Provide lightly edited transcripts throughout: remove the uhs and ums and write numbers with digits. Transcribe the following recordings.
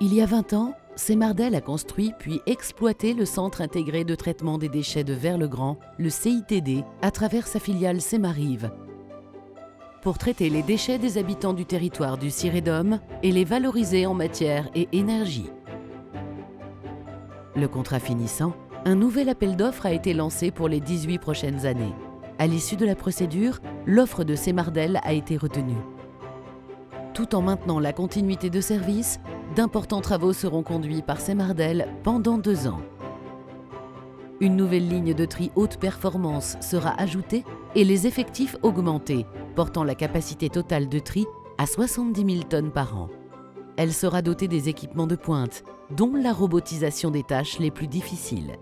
Il y a 20 ans, Semardel a construit puis exploité le Centre intégré de traitement des déchets de Vers-le-Grand, le CITD, à travers sa filiale Semarive, pour traiter les déchets des habitants du territoire du Sirédom et les valoriser en matière et énergie. Le contrat finissant, un nouvel appel d'offres a été lancé pour les 18 prochaines années. À l'issue de la procédure, l'offre de Semardel a été retenue. Tout en maintenant la continuité de service, d'importants travaux seront conduits par Semardel pendant 2 ans. Une nouvelle ligne de tri haute performance sera ajoutée et les effectifs augmentés, portant la capacité totale de tri à 70 000 tonnes par an. Elle sera dotée des équipements de pointe, dont la robotisation des tâches les plus difficiles.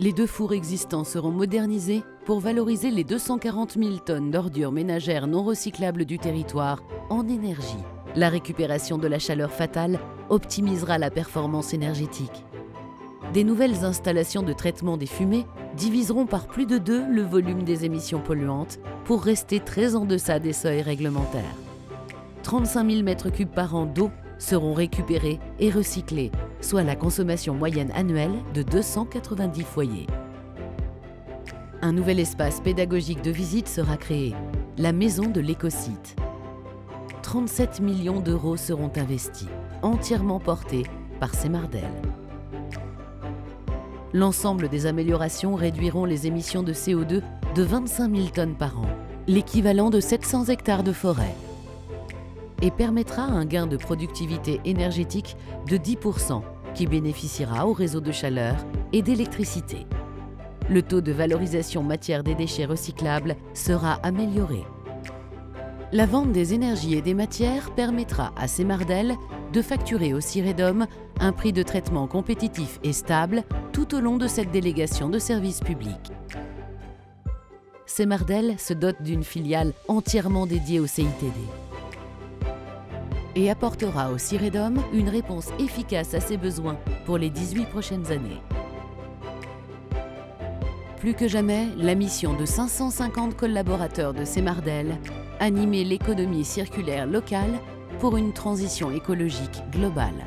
Les 2 fours existants seront modernisés pour valoriser les 240 000 tonnes d'ordures ménagères non recyclables du territoire en énergie. La récupération de la chaleur fatale optimisera la performance énergétique. Des nouvelles installations de traitement des fumées diviseront par plus de 2 le volume des émissions polluantes pour rester très en deçà des seuils réglementaires. 35 000 m3 par an d'eau seront récupérés et recyclés, soit la consommation moyenne annuelle de 290 foyers. Un nouvel espace pédagogique de visite sera créé, la Maison de l'écosite. 37 millions d'euros seront investis, entièrement portés par Semardel. L'ensemble des améliorations réduiront les émissions de CO2 de 25 000 tonnes par an, l'équivalent de 700 hectares de forêt, et permettra un gain de productivité énergétique de 10% qui bénéficiera au réseau de chaleur et d'électricité. Le taux de valorisation matière des déchets recyclables sera amélioré. La vente des énergies et des matières permettra à Semardel de facturer au Sirédom un prix de traitement compétitif et stable tout au long de cette délégation de service public. Semardel se dote d'une filiale entièrement dédiée au CITD et apportera au Sirédom une réponse efficace à ses besoins pour les 18 prochaines années. Plus que jamais, la mission de 550 collaborateurs de Semardel, animer l'économie circulaire locale pour une transition écologique globale.